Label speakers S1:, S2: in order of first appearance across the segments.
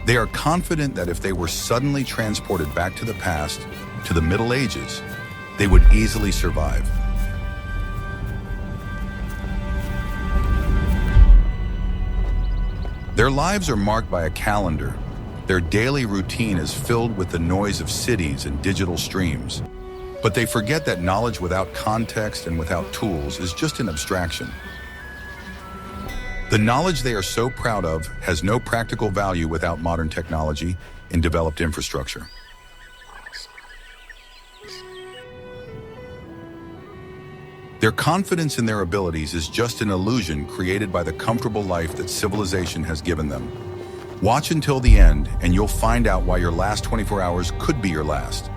S1: They are confident that if they were suddenly transported back to the past, to the Middle Ages, they would easily survive. Their lives are marked by a calendar. Their daily routine is filled with the noise of cities and digital streams. But they forget that knowledge without context and without tools is just an abstraction. The knowledge they are so proud of has no practical value without modern technology and developed infrastructure. Their confidence in their abilities is just an illusion created by the comfortable life that civilization has given them. Watch until the end, and you'll find out why your last 24 hours could be your last.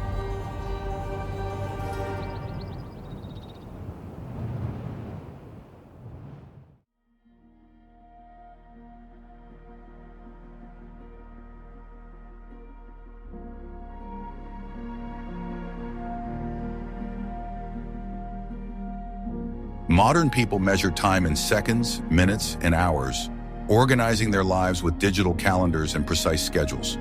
S1: Modern people measure time in seconds, minutes, and hours, organizing their lives with digital calendars and precise schedules.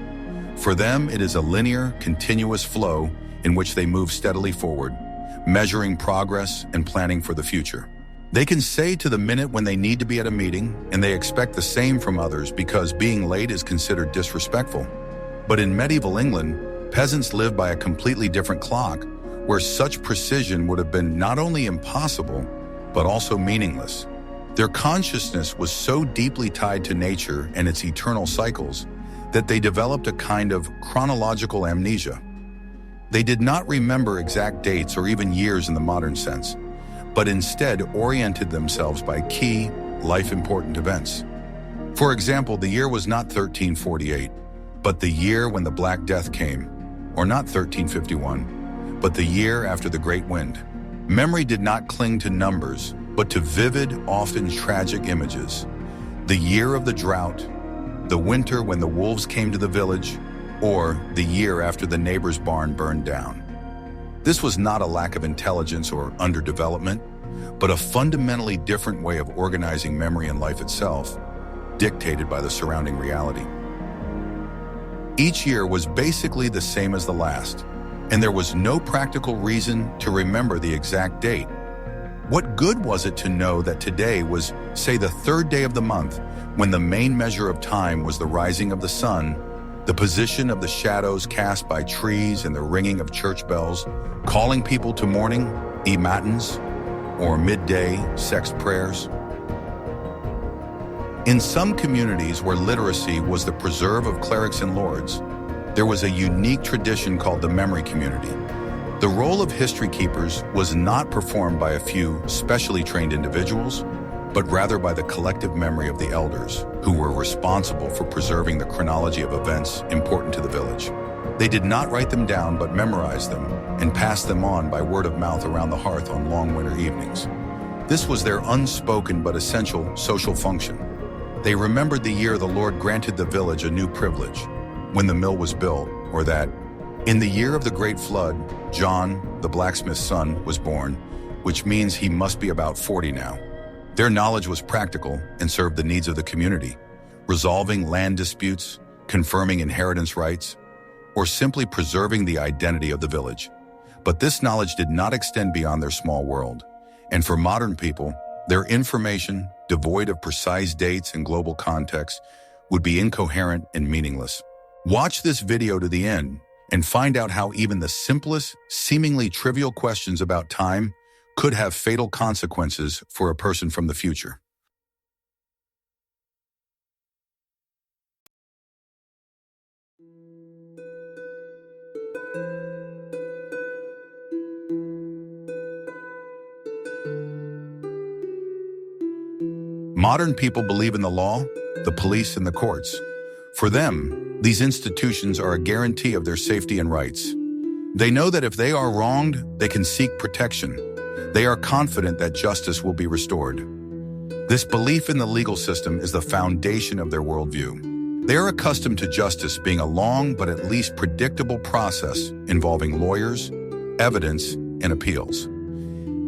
S1: For them, it is a linear, continuous flow in which they move steadily forward, measuring progress and planning for the future. They can say to the minute when they need to be at a meeting, and they expect the same from others because being late is considered disrespectful. But in medieval England, peasants lived by a completely different clock, where such precision would have been not only impossible, but also meaningless. Their consciousness was so deeply tied to nature and its eternal cycles that they developed a kind of chronological amnesia. They did not remember exact dates or even years in the modern sense, but instead oriented themselves by key, life-important events. For example, the year was not 1348, but the year when the Black Death came, or not 1351, but the year after the Great Wind. Memory did not cling to numbers, but to vivid, often tragic images. The year of the drought, the winter when the wolves came to the village, or the year after the neighbor's barn burned down. This was not a lack of intelligence or underdevelopment, but a fundamentally different way of organizing memory and life itself, dictated by the surrounding reality. Each year was basically the same as the last, and there was no practical reason to remember the exact date. What good was it to know that today was, say, the third day of the month, when the main measure of time was the rising of the sun, the position of the shadows cast by trees and the ringing of church bells, calling people to morning, matins, or midday sex prayers? In some communities where literacy was the preserve of clerics and lords, there was a unique tradition called the memory community. The role of history keepers was not performed by a few specially trained individuals, but rather by the collective memory of the elders, who were responsible for preserving the chronology of events important to the village. They did not write them down, but memorized them and passed them on by word of mouth around the hearth on long winter evenings. This was their unspoken but essential social function. They remembered the year the Lord granted the village a new privilege, when the mill was built, or that, in the year of the great flood, John, the blacksmith's son, was born, which means he must be about 40 now. Their knowledge was practical and served the needs of the community, resolving land disputes, confirming inheritance rights, or simply preserving the identity of the village. But this knowledge did not extend beyond their small world, and for modern people, their information, devoid of precise dates and global context, would be incoherent and meaningless. Watch this video to the end and find out how even the simplest, seemingly trivial questions about time could have fatal consequences for a person from the future. Modern people believe in the law, the police, and the courts. For them, these institutions are a guarantee of their safety and rights. They know that if they are wronged, they can seek protection. They are confident that justice will be restored. This belief in the legal system is the foundation of their worldview. They are accustomed to justice being a long but at least predictable process involving lawyers, evidence, and appeals.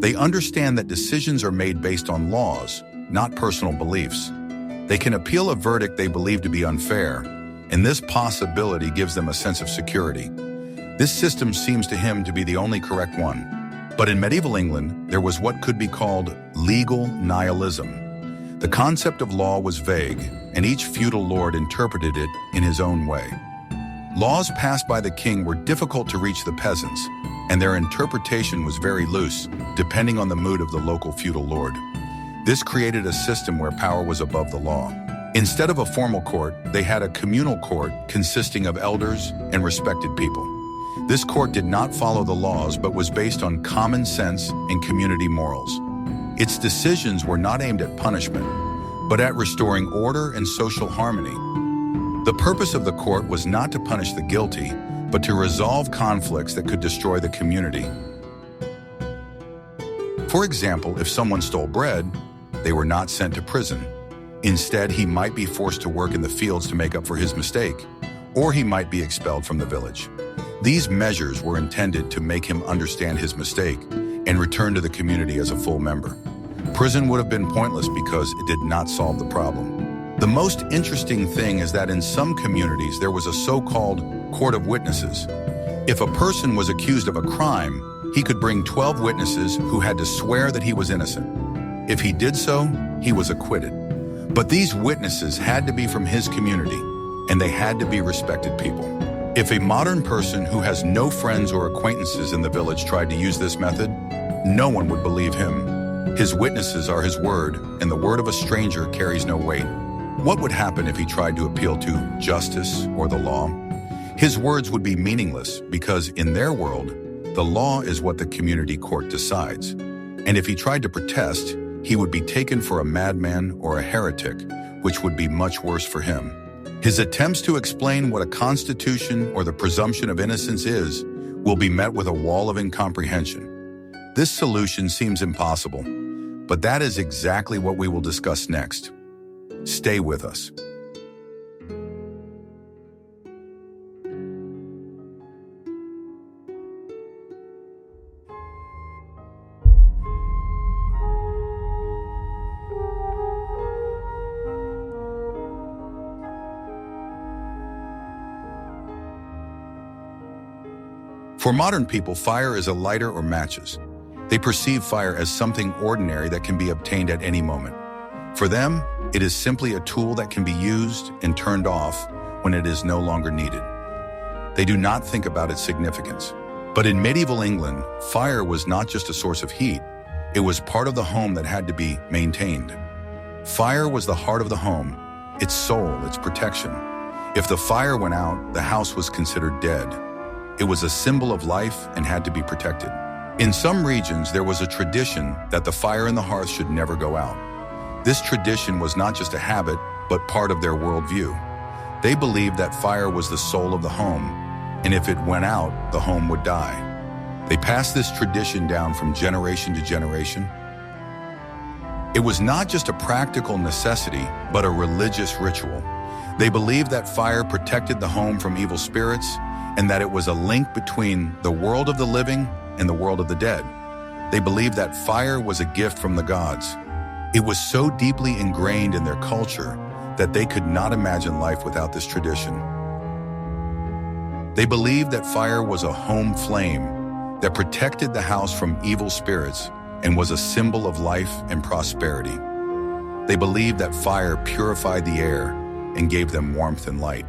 S1: They understand that decisions are made based on laws, not personal beliefs. They can appeal a verdict they believe to be unfair, and this possibility gives them a sense of security. This system seems to him to be the only correct one. But in medieval England, there was what could be called legal nihilism. The concept of law was vague, and each feudal lord interpreted it in his own way. Laws passed by the king were difficult to reach the peasants, and their interpretation was very loose, depending on the mood of the local feudal lord. This created a system where power was above the law. Instead of a formal court, they had a communal court consisting of elders and respected people. This court did not follow the laws but was based on common sense and community morals. Its decisions were not aimed at punishment, but at restoring order and social harmony. The purpose of the court was not to punish the guilty, but to resolve conflicts that could destroy the community. For example, if someone stole bread, they were not sent to prison. Instead, he might be forced to work in the fields to make up for his mistake, or he might be expelled from the village. These measures were intended to make him understand his mistake and return to the community as a full member. Prison would have been pointless because it did not solve the problem. The most interesting thing is that in some communities there was a so-called court of witnesses. If a person was accused of a crime, he could bring 12 witnesses who had to swear that he was innocent. If he did so, he was acquitted. But these witnesses had to be from his community, and they had to be respected people. If a modern person who has no friends or acquaintances in the village tried to use this method, no one would believe him. His witnesses are his word, and the word of a stranger carries no weight. What would happen if he tried to appeal to justice or the law? His words would be meaningless because in their world, the law is what the community court decides. And if he tried to protest, he would be taken for a madman or a heretic, which would be much worse for him. His attempts to explain what a constitution or the presumption of innocence is will be met with a wall of incomprehension. This solution seems impossible, but that is exactly what we will discuss next. Stay with us. For modern people, fire is a lighter or matches. They perceive fire as something ordinary that can be obtained at any moment. For them, it is simply a tool that can be used and turned off when it is no longer needed. They do not think about its significance. But in medieval England, fire was not just a source of heat. It was part of the home that had to be maintained. Fire was the heart of the home, its soul, its protection. If the fire went out, the house was considered dead. It was a symbol of life and had to be protected. In some regions, there was a tradition that the fire in the hearth should never go out. This tradition was not just a habit, but part of their worldview. They believed that fire was the soul of the home, and if it went out, the home would die. They passed this tradition down from generation to generation. It was not just a practical necessity, but a religious ritual. They believed that fire protected the home from evil spirits, and that it was a link between the world of the living and the world of the dead. They believed that fire was a gift from the gods. It was so deeply ingrained in their culture that they could not imagine life without this tradition. They believed that fire was a home flame that protected the house from evil spirits and was a symbol of life and prosperity. They believed that fire purified the air and gave them warmth and light.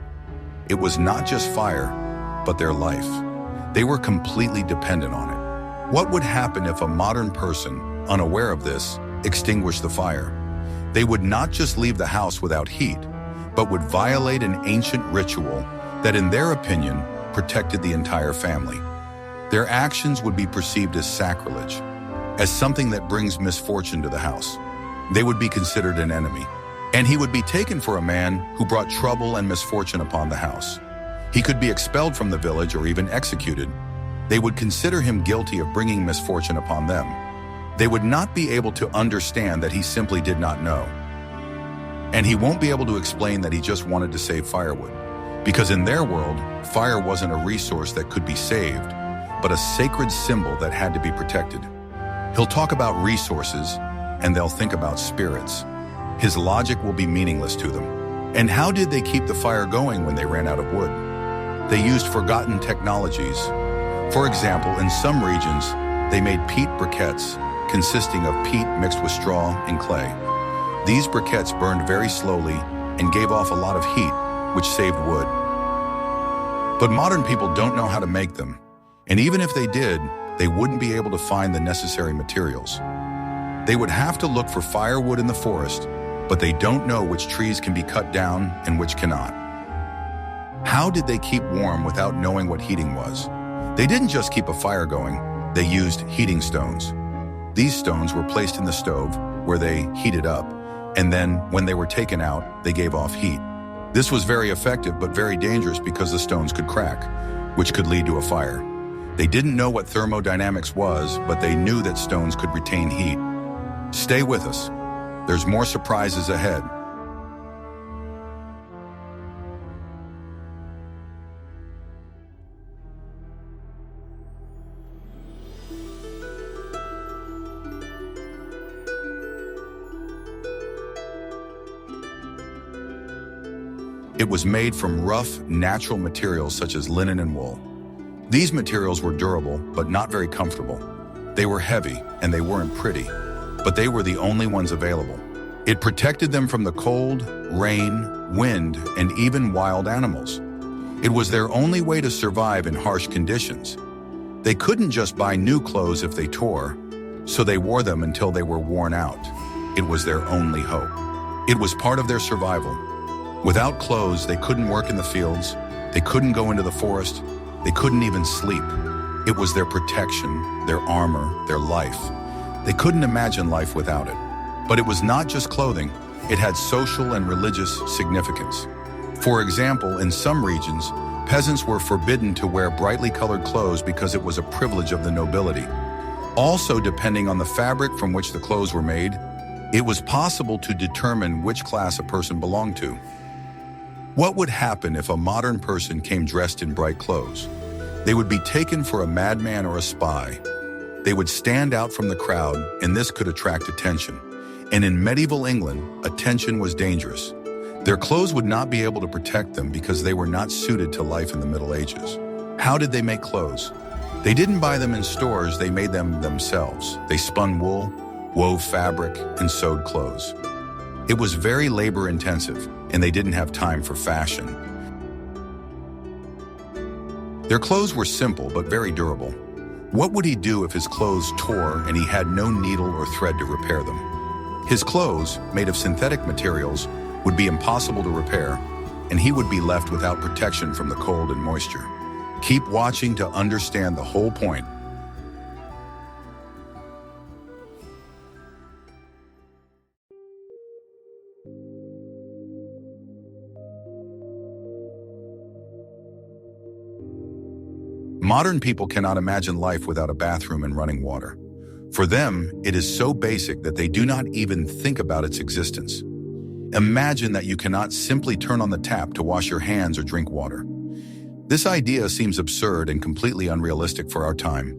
S1: It was not just fire, but their life. They were completely dependent on it. What would happen if a modern person, unaware of this, extinguished the fire? They would not just leave the house without heat, but would violate an ancient ritual that, in their opinion, protected the entire family. Their actions would be perceived as sacrilege, as something that brings misfortune to the house. They would be considered an enemy, and he would be taken for a man who brought trouble and misfortune upon the house. He could be expelled from the village or even executed. They would consider him guilty of bringing misfortune upon them. They would not be able to understand that he simply did not know. And he won't be able to explain that he just wanted to save firewood. Because in their world, fire wasn't a resource that could be saved, but a sacred symbol that had to be protected. He'll talk about resources, and they'll think about spirits. His logic will be meaningless to them. And how did they keep the fire going when they ran out of wood? They used forgotten technologies. For example, in some regions, they made peat briquettes, consisting of peat mixed with straw and clay. These briquettes burned very slowly and gave off a lot of heat, which saved wood. But modern people don't know how to make them, and even if they did, they wouldn't be able to find the necessary materials. They would have to look for firewood in the forest, but they don't know which trees can be cut down and which cannot. How did they keep warm without knowing what heating was? They didn't just keep a fire going, they used heating stones. These stones were placed in the stove, where they heated up, and then, when they were taken out, they gave off heat. This was very effective but very dangerous because the stones could crack, which could lead to a fire. They didn't know what thermodynamics was, but they knew that stones could retain heat. Stay with us. There's more surprises ahead. It was made from rough, natural materials such as linen and wool. These materials were durable, but not very comfortable. They were heavy, and they weren't pretty, but they were the only ones available. It protected them from the cold, rain, wind, and even wild animals. It was their only way to survive in harsh conditions. They couldn't just buy new clothes if they tore, so they wore them until they were worn out. It was their only hope. It was part of their survival. Without clothes, they couldn't work in the fields, they couldn't go into the forest, they couldn't even sleep. It was their protection, their armor, their life. They couldn't imagine life without it. But it was not just clothing, it had social and religious significance. For example, in some regions, peasants were forbidden to wear brightly colored clothes because it was a privilege of the nobility. Also, depending on the fabric from which the clothes were made, it was possible to determine which class a person belonged to. What would happen if a modern person came dressed in bright clothes? They would be taken for a madman or a spy. They would stand out from the crowd, and this could attract attention. And in medieval England, attention was dangerous. Their clothes would not be able to protect them because they were not suited to life in the Middle Ages. How did they make clothes? They didn't buy them in stores, they made them themselves. They spun wool, wove fabric, and sewed clothes. It was very labor-intensive, and they didn't have time for fashion. Their clothes were simple but very durable. What would he do if his clothes tore and he had no needle or thread to repair them? His clothes, made of synthetic materials, would be impossible to repair, and he would be left without protection from the cold and moisture. Keep watching to understand the whole point. Modern people cannot imagine life without a bathroom and running water. For them, it is so basic that they do not even think about its existence. Imagine that you cannot simply turn on the tap to wash your hands or drink water. This idea seems absurd and completely unrealistic for our time.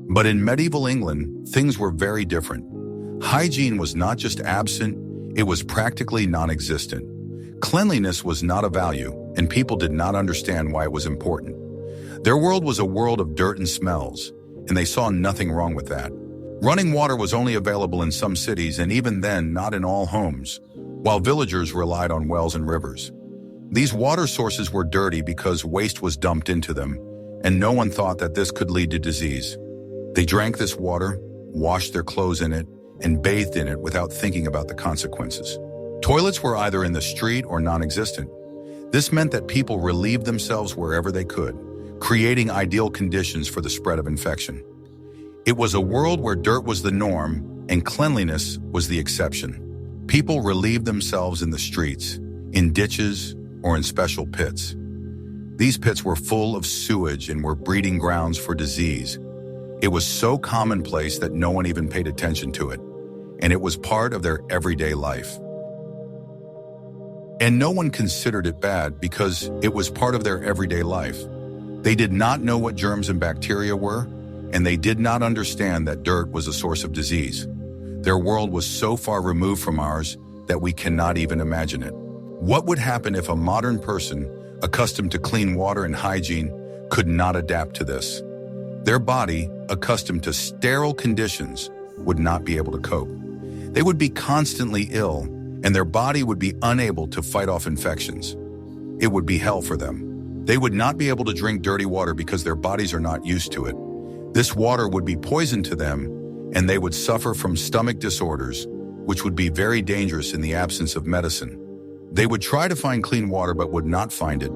S1: But in medieval England, things were very different. Hygiene was not just absent, it was practically non-existent. Cleanliness was not a value, and people did not understand why it was important. Their world was a world of dirt and smells, and they saw nothing wrong with that. Running water was only available in some cities, and even then, not in all homes, while villagers relied on wells and rivers. These water sources were dirty because waste was dumped into them, and no one thought that this could lead to disease. They drank this water, washed their clothes in it, and bathed in it without thinking about the consequences. Toilets were either in the street or non-existent. This meant that people relieved themselves wherever they could, creating ideal conditions for the spread of infection. It was a world where dirt was the norm and cleanliness was the exception. People relieved themselves in the streets, in ditches, or in special pits. These pits were full of sewage and were breeding grounds for disease. It was so commonplace that no one even paid attention to it, and it was part of their everyday life. And no one considered it bad because it was part of their everyday life. They did not know what germs and bacteria were, and they did not understand that dirt was a source of disease. Their world was so far removed from ours that we cannot even imagine it. What would happen if a modern person, accustomed to clean water and hygiene, could not adapt to this? Their body, accustomed to sterile conditions, would not be able to cope. They would be constantly ill, and their body would be unable to fight off infections. It would be hell for them. They would not be able to drink dirty water because their bodies are not used to it. This water would be poison to them, and they would suffer from stomach disorders, which would be very dangerous in the absence of medicine. They would try to find clean water but would not find it,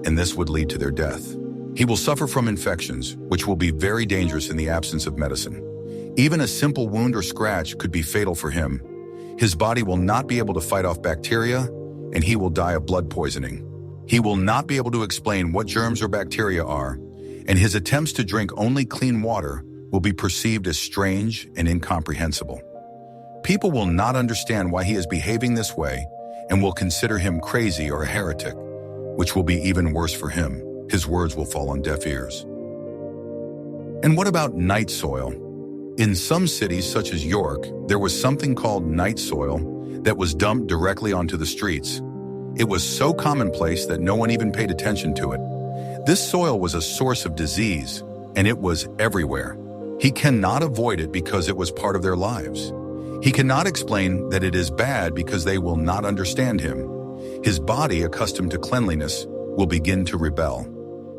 S1: and this would lead to their death. He will suffer from infections, which will be very dangerous in the absence of medicine. Even a simple wound or scratch could be fatal for him. His body will not be able to fight off bacteria, and he will die of blood poisoning. He will not be able to explain what germs or bacteria are, and his attempts to drink only clean water will be perceived as strange and incomprehensible. People will not understand why he is behaving this way and will consider him crazy or a heretic, which will be even worse for him. His words will fall on deaf ears. And what about night soil? In some cities, such as York, there was something called night soil that was dumped directly onto the streets. It was so commonplace that no one even paid attention to it. This soil was a source of disease, and it was everywhere. He cannot avoid it because it was part of their lives. He cannot explain that it is bad because they will not understand him. His body, accustomed to cleanliness, will begin to rebel.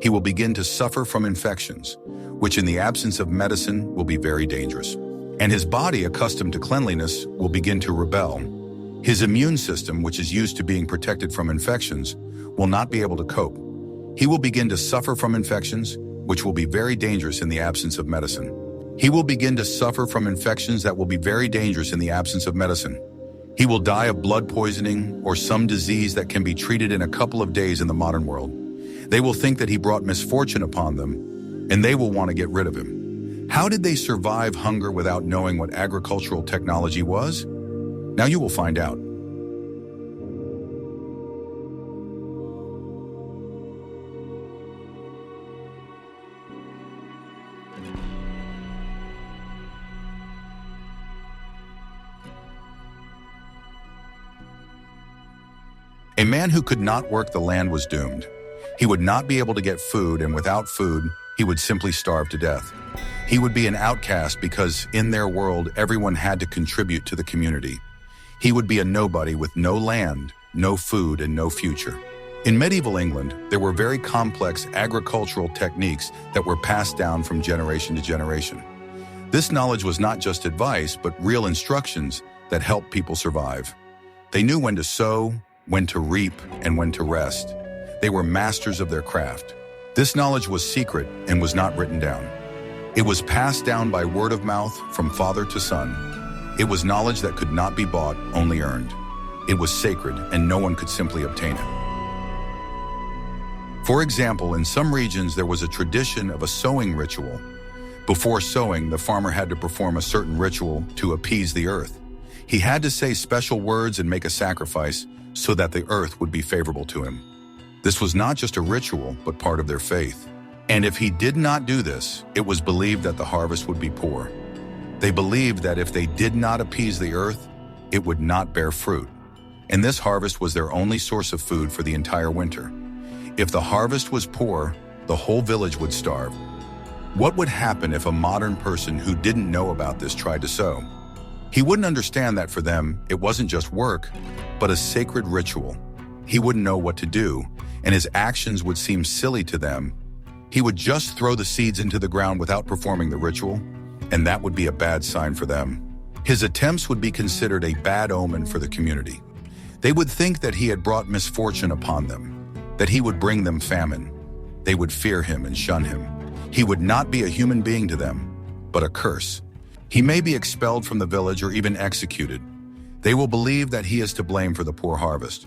S1: He will begin to suffer from infections, which in the absence of medicine will be very dangerous. And his body, accustomed to cleanliness, will begin to rebel. His immune system, which is used to being protected from infections, will not be able to cope. He will begin to suffer from infections, which will be very dangerous in the absence of medicine. He will begin to suffer from infections that will be very dangerous in the absence of medicine. He will die of blood poisoning or some disease that can be treated in a couple of days in the modern world. They will think that he brought misfortune upon them, and they will want to get rid of him. How did they survive hunger without knowing what agricultural technology was? Now you will find out. A man who could not work the land was doomed. He would not be able to get food, and without food, he would simply starve to death. He would be an outcast because, in their world, everyone had to contribute to the community. He would be a nobody with no land, no food, and no future. In medieval England, there were very complex agricultural techniques that were passed down from generation to generation. This knowledge was not just advice, but real instructions that helped people survive. They knew when to sow, when to reap, and when to rest. They were masters of their craft. This knowledge was secret and was not written down. It was passed down by word of mouth from father to son. It was knowledge that could not be bought, only earned. It was sacred, and no one could simply obtain it. For example, in some regions there was a tradition of a sowing ritual. Before sowing, the farmer had to perform a certain ritual to appease the earth. He had to say special words and make a sacrifice so that the earth would be favorable to him. This was not just a ritual, but part of their faith. And if he did not do this, it was believed that the harvest would be poor. They believed that if they did not appease the earth, it would not bear fruit. And this harvest was their only source of food for the entire winter. If the harvest was poor, the whole village would starve. What would happen if a modern person who didn't know about this tried to sow? He wouldn't understand that for them, it wasn't just work, but a sacred ritual. He wouldn't know what to do, and his actions would seem silly to them. He would just throw the seeds into the ground without performing the ritual, and that would be a bad sign for them. His attempts would be considered a bad omen for the community. They would think that he had brought misfortune upon them, that he would bring them famine. They would fear him and shun him. He would not be a human being to them, but a curse. He may be expelled from the village or even executed. They will believe that he is to blame for the poor harvest.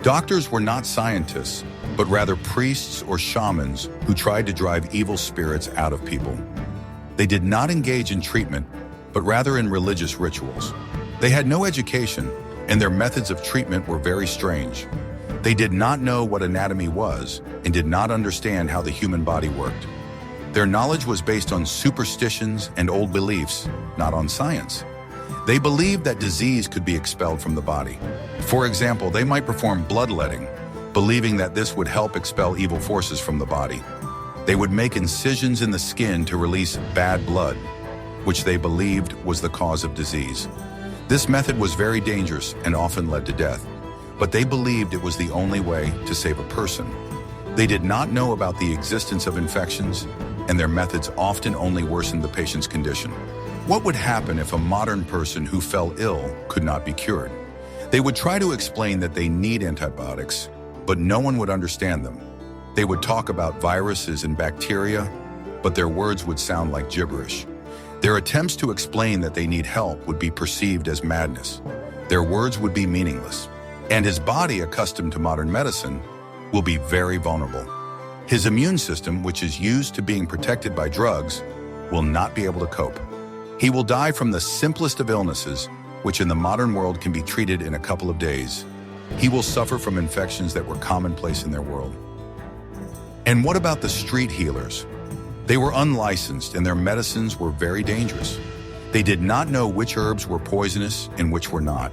S1: Doctors were not scientists, but rather priests or shamans who tried to drive evil spirits out of people. They did not engage in treatment, but rather in religious rituals. They had no education, and their methods of treatment were very strange. They did not know what anatomy was and did not understand how the human body worked. Their knowledge was based on superstitions and old beliefs, not on science. They believed that disease could be expelled from the body. For example, they might perform bloodletting, believing that this would help expel evil forces from the body. They would make incisions in the skin to release bad blood, which they believed was the cause of disease. This method was very dangerous and often led to death, but they believed it was the only way to save a person. They did not know about the existence of infections, and their methods often only worsened the patient's condition. What would happen if a modern person who fell ill could not be cured? They would try to explain that they need antibiotics, but no one would understand them. They would talk about viruses and bacteria, but their words would sound like gibberish. Their attempts to explain that they need help would be perceived as madness. Their words would be meaningless. And his body, accustomed to modern medicine, will be very vulnerable. His immune system, which is used to being protected by drugs, will not be able to cope. He will die from the simplest of illnesses, which in the modern world can be treated in a couple of days. He will suffer from infections that were commonplace in their world. And what about the street healers? They were unlicensed and their medicines were very dangerous. They did not know which herbs were poisonous and which were not.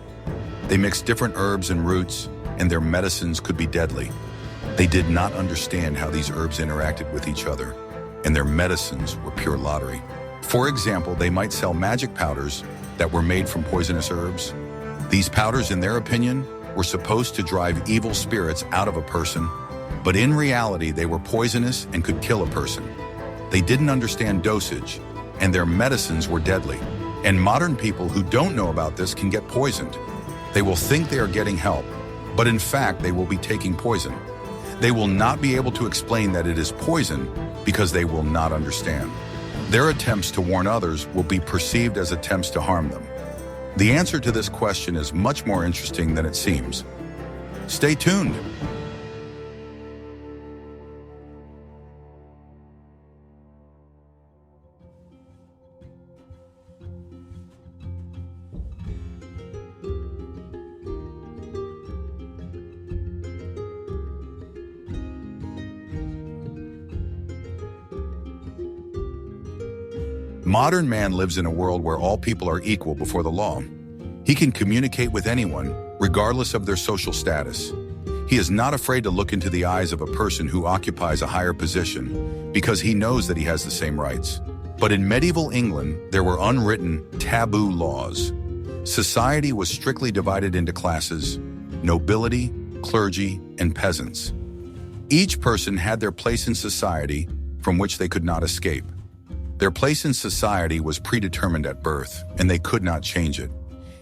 S1: They mixed different herbs and roots, and their medicines could be deadly. They did not understand how these herbs interacted with each other, and their medicines were pure lottery. For example, they might sell magic powders that were made from poisonous herbs. These powders, in their opinion, were supposed to drive evil spirits out of a person, but in reality, they were poisonous and could kill a person. They didn't understand dosage, and their medicines were deadly. And modern people who don't know about this can get poisoned. They will think they are getting help, but in fact, they will be taking poison. They will not be able to explain that it is poison because they will not understand. Their attempts to warn others will be perceived as attempts to harm them. The answer to this question is much more interesting than it seems. Stay tuned. Modern man lives in a world where all people are equal before the law. He can communicate with anyone, regardless of their social status. He is not afraid to look into the eyes of a person who occupies a higher position because he knows that he has the same rights. But in medieval England, there were unwritten, taboo laws. Society was strictly divided into classes: nobility, clergy, and peasants. Each person had their place in society from which they could not escape. Their place in society was predetermined at birth, and they could not change it.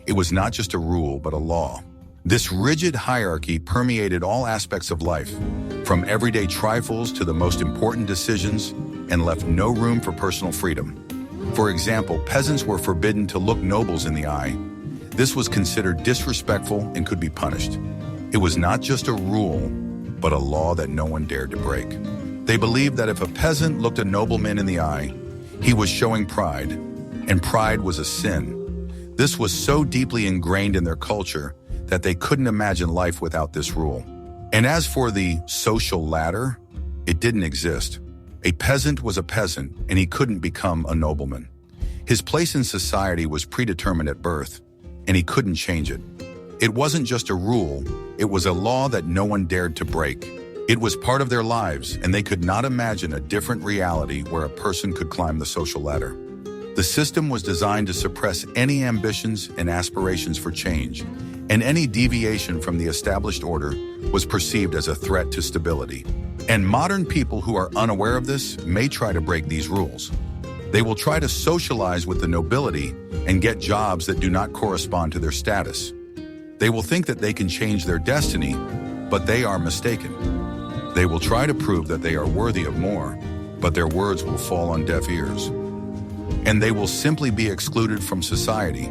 S1: It was not just a rule, but a law. This rigid hierarchy permeated all aspects of life, from everyday trifles to the most important decisions, and left no room for personal freedom. For example, peasants were forbidden to look nobles in the eye. This was considered disrespectful and could be punished. It was not just a rule, but a law that no one dared to break. They believed that if a peasant looked a nobleman in the eye, he was showing pride, and pride was a sin. This was so deeply ingrained in their culture that they couldn't imagine life without this rule. And as for the social ladder, it didn't exist. A peasant was a peasant, and he couldn't become a nobleman. His place in society was predetermined at birth, and he couldn't change it. It wasn't just a rule, it was a law that no one dared to break. It was part of their lives, and they could not imagine a different reality where a person could climb the social ladder. The system was designed to suppress any ambitions and aspirations for change, and any deviation from the established order was perceived as a threat to stability. And modern people who are unaware of this may try to break these rules. They will try to socialize with the nobility and get jobs that do not correspond to their status. They will think that they can change their destiny, but they are mistaken. They will try to prove that they are worthy of more, but their words will fall on deaf ears. And they will simply be excluded from society.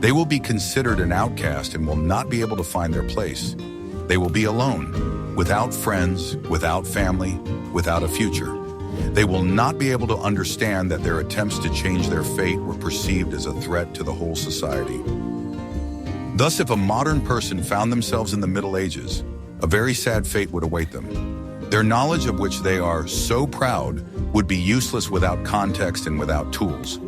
S1: They will be considered an outcast and will not be able to find their place. They will be alone, without friends, without family, without a future. They will not be able to understand that their attempts to change their fate were perceived as a threat to the whole society. Thus, if a modern person found themselves in the Middle Ages, a very sad fate would await them. Their knowledge of which they are so proud would be useless without context and without tools.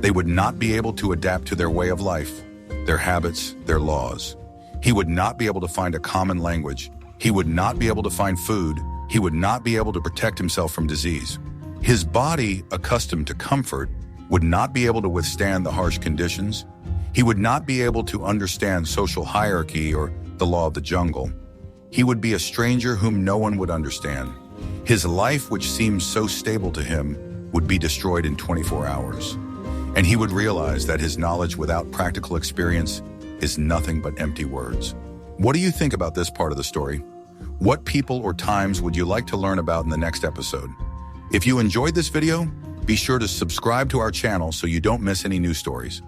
S1: They would not be able to adapt to their way of life, their habits, their laws. He would not be able to find a common language. He would not be able to find food. He would not be able to protect himself from disease. His body, accustomed to comfort, would not be able to withstand the harsh conditions. He would not be able to understand social hierarchy or the law of the jungle. He would be a stranger whom no one would understand. His life, which seemed so stable to him, would be destroyed in 24 hours. And he would realize that his knowledge without practical experience is nothing but empty words. What do you think about this part of the story? What people or times would you like to learn about in the next episode? If you enjoyed this video, be sure to subscribe to our channel so you don't miss any new stories.